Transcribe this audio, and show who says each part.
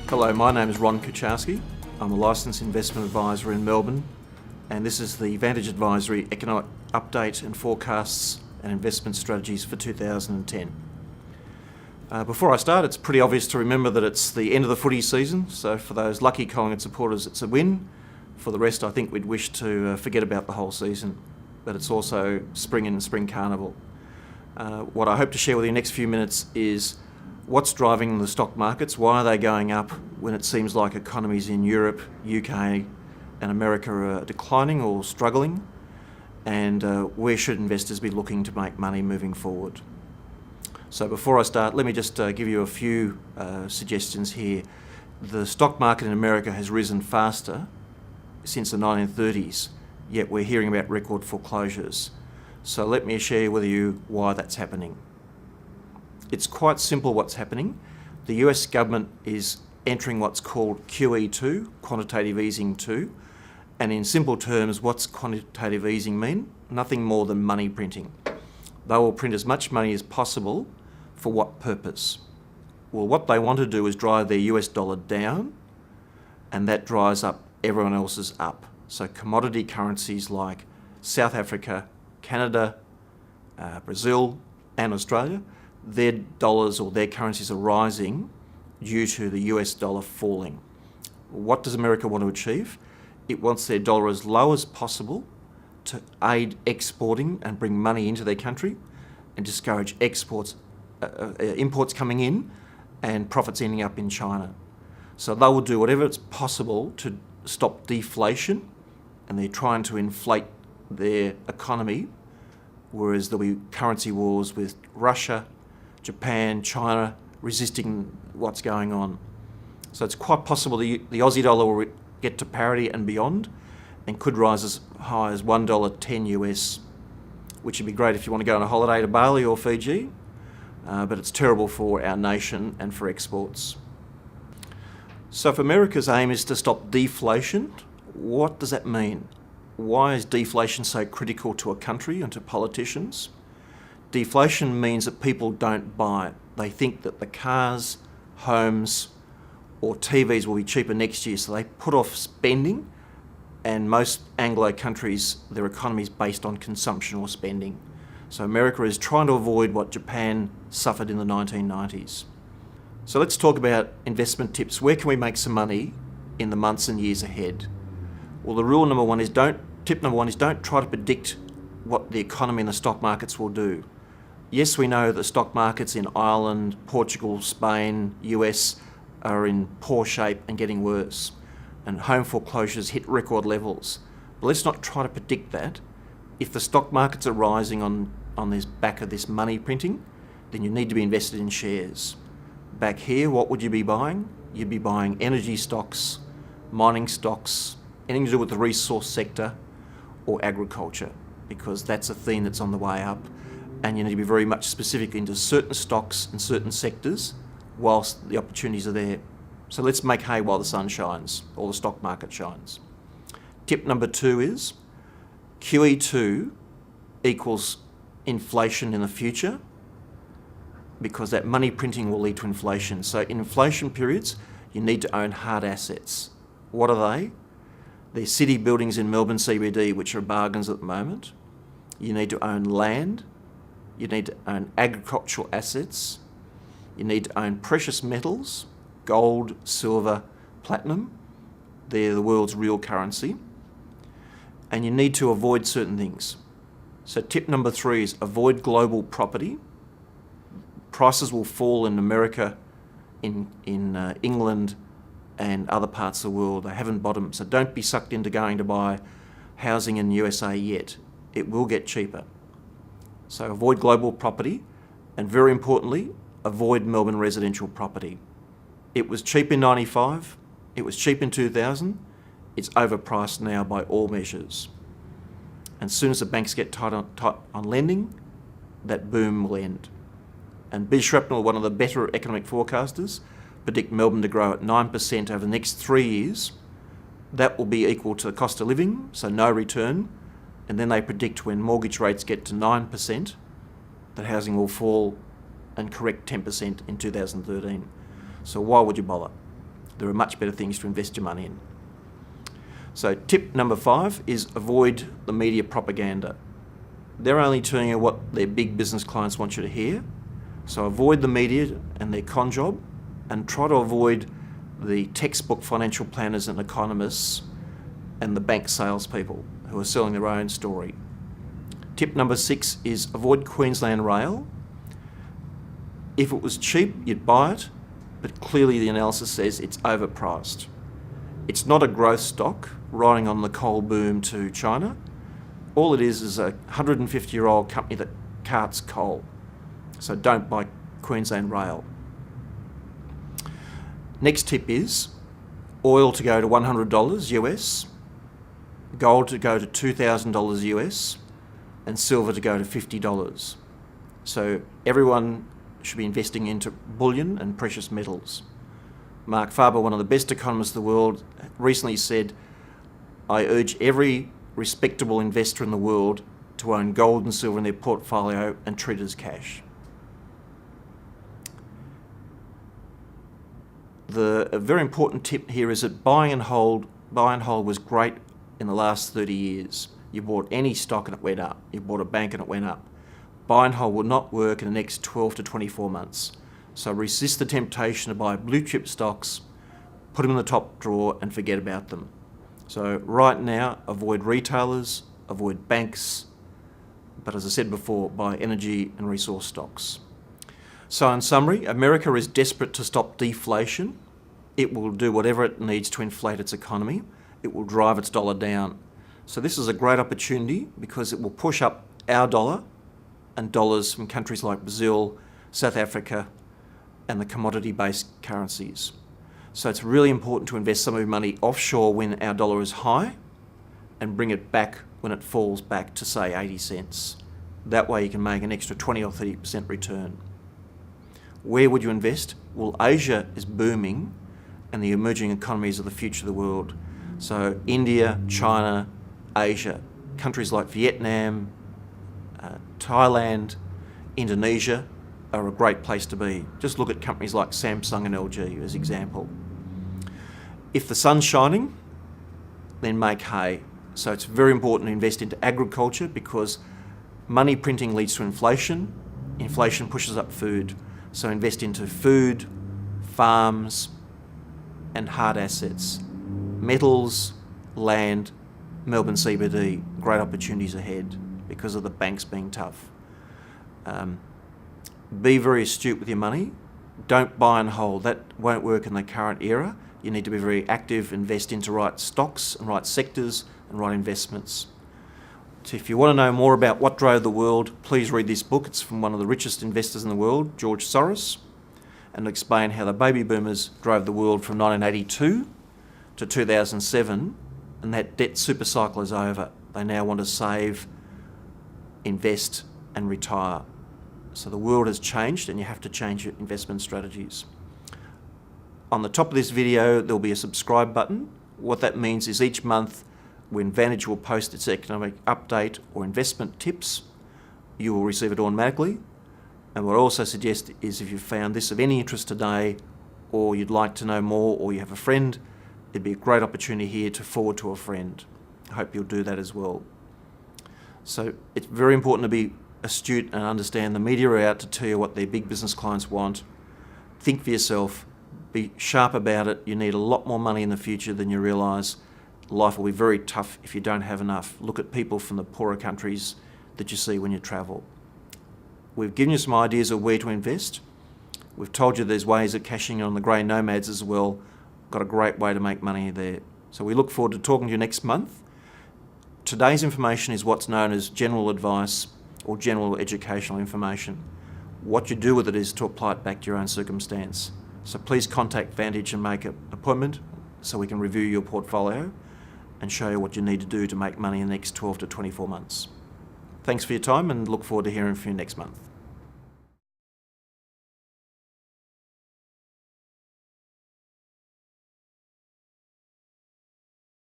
Speaker 1: Hello, my name is Ron Kucharski. I'm a licensed investment advisor in Melbourne, and this is the Vantage Advisory Economic Update and Forecasts and Investment Strategies for 2010. Before I start, it's pretty obvious to remember that it's the end of the footy season, so for those lucky Collingwood supporters it's a win. For the rest, I think we'd wish to forget about the whole season, but it's also spring and spring carnival. What I hope to share with you in the next few minutes is what's driving the stock markets, why are they going up when it seems like economies in Europe, UK and America are declining or struggling, and where should investors be looking to make money moving forward. So before I start, let me just give you a few suggestions here. The stock market in America has risen faster since the 1930s, yet we're hearing about record foreclosures. So let me share with you why that's happening. It's quite simple what's happening. The US government is entering what's called QE2, quantitative easing 2, and in simple terms, what's quantitative easing mean? Nothing more than money printing. They will print as much money as possible. For what purpose? Well, what they want to do is drive their US dollar down, and that drives up everyone else's up. So commodity currencies like South Africa, Canada, Brazil and Australia, their dollars or their currencies are rising due to the US dollar falling. What does America want to achieve? It wants their dollar as low as possible to aid exporting and bring money into their country and discourage imports coming in and profits ending up in China. So they will do whatever it's possible to stop deflation, and they're trying to inflate their economy, whereas there'll be currency wars with Russia, Japan, China resisting what's going on. So it's quite possible the Aussie dollar will get to parity and beyond, and could rise as high as $1.10 US, which would be great if you want to go on a holiday to Bali or Fiji, but it's terrible for our nation and for exports. So if America's aim is to stop deflation, what does that mean? Why is deflation so critical to a country and to politicians? Deflation means that people don't buy it. They think that the cars, homes or TVs will be cheaper next year, so they put off spending, and most Anglo countries, their economy is based on consumption or spending. So America is trying to avoid what Japan suffered in the 1990s. So let's talk about investment tips. Where can we make some money in the months and years ahead? Well, the tip number one is don't try to predict what the economy and the stock markets will do. Yes, we know that stock markets in Ireland, Portugal, Spain, US are in poor shape and getting worse, and home foreclosures hit record levels. But let's not try to predict that. If the stock markets are rising on this back of this money printing, then you need to be invested in shares. Back here, what would you be buying? You'd be buying energy stocks, mining stocks, anything to do with the resource sector or agriculture, because that's a theme that's on the way up, and you need to be very much specific into certain stocks and certain sectors whilst the opportunities are there. So let's make hay while the sun shines, or the stock market shines. Tip number 2 is QE2 equals inflation in the future, because that money printing will lead to inflation. So in inflation periods, you need to own hard assets. What are they? They're city buildings in Melbourne CBD, which are bargains at the moment. You need to own land. You need to own agricultural assets. You need to own precious metals, gold, silver, platinum. They're the world's real currency. And you need to avoid certain things. So tip number 3 is avoid global property. Prices will fall in America, in England and other parts of the world. They haven't bottomed, so don't be sucked into going to buy housing in the USA yet. It will get cheaper. So avoid global property, and very importantly, avoid Melbourne residential property. It was cheap in 95, it was cheap in 2000, it's overpriced now by all measures. And as soon as the banks get tight on lending, that boom will end. And Biz Shrapnel, one of the better economic forecasters, predict Melbourne to grow at 9% over the next 3 years. That will be equal to the cost of living, so no return. And then they predict when mortgage rates get to 9%, that housing will fall and correct 10% in 2013. So why would you bother? There are much better things to invest your money in. So tip number 5 is avoid the media propaganda. They're only telling you what their big business clients want you to hear. So avoid the media and their con job, and try to avoid the textbook financial planners and economists and the bank salespeople who are selling their own story. Tip number 6 is avoid Queensland Rail. If it was cheap, you'd buy it, but clearly the analysis says it's overpriced. It's not a growth stock riding on the coal boom to China. All it is a 150-year-old company that carts coal. So don't buy Queensland Rail. Next tip is oil to go to $100 US, gold to go to $2,000 US, and silver to go to $50. So everyone should be investing into bullion and precious metals. Mark Faber, one of the best economists in the world, recently said, "I urge every respectable investor in the world to own gold and silver in their portfolio and treat it as cash." A very important tip here is that buy and hold was great in the last 30 years. You bought any stock and it went up. You bought a bank and it went up. Buy and hold will not work in the next 12 to 24 months. So resist the temptation to buy blue chip stocks, put them in the top drawer and forget about them. So right now, avoid retailers, avoid banks, but as I said before, buy energy and resource stocks. So in summary, America is desperate to stop deflation. It will do whatever it needs to inflate its economy. It will drive its dollar down. So this is a great opportunity because it will push up our dollar and dollars from countries like Brazil, South Africa, and the commodity-based currencies. So it's really important to invest some of your money offshore when our dollar is high and bring it back when it falls back to, say, 80 cents. That way you can make an extra 20 or 30% return. Where would you invest? Well, Asia is booming and the emerging economies are the future of the world. So India, China, Asia, countries like Vietnam, Thailand, Indonesia are a great place to be. Just look at companies like Samsung and LG as example. If the sun's shining, then make hay. So it's very important to invest into agriculture because money printing leads to inflation. Inflation pushes up food. So invest into food, farms, and hard assets. Metals, land, Melbourne CBD, great opportunities ahead because of the banks being tough. Be very astute with your money. Don't buy and hold. That won't work in the current era. You need to be very active, invest into right stocks and right sectors and right investments. So if you want to know more about what drove the world, please read this book. It's from one of the richest investors in the world, George Soros, and explain how the baby boomers drove the world from 1982 to 2007, and that debt super cycle is over. They now want to save, invest, and retire. So the world has changed and you have to change your investment strategies. On the top of this video, there'll be a subscribe button. What that means is each month when Vantage will post its economic update or investment tips, you will receive it automatically. And what I also suggest is if you found this of any interest today, or you'd like to know more, or you have a friend, it'd be a great opportunity here to forward to a friend. I hope you'll do that as well. So it's very important to be astute and understand the media are out to tell you what their big business clients want. Think for yourself, be sharp about it. You need a lot more money in the future than you realise. Life will be very tough if you don't have enough. Look at people from the poorer countries that you see when you travel. We've given you some ideas of where to invest. We've told you there's ways of cashing in on the grey nomads as well. Got a great way to make money there. So we look forward to talking to you next month. Today's information is what's known as general advice or general educational information. What you do with it is to apply it back to your own circumstance. So please contact Vantage and make an appointment so we can review your portfolio and show you what you need to do to make money in the next 12 to 24 months. Thanks for your time and look forward to hearing from you next month.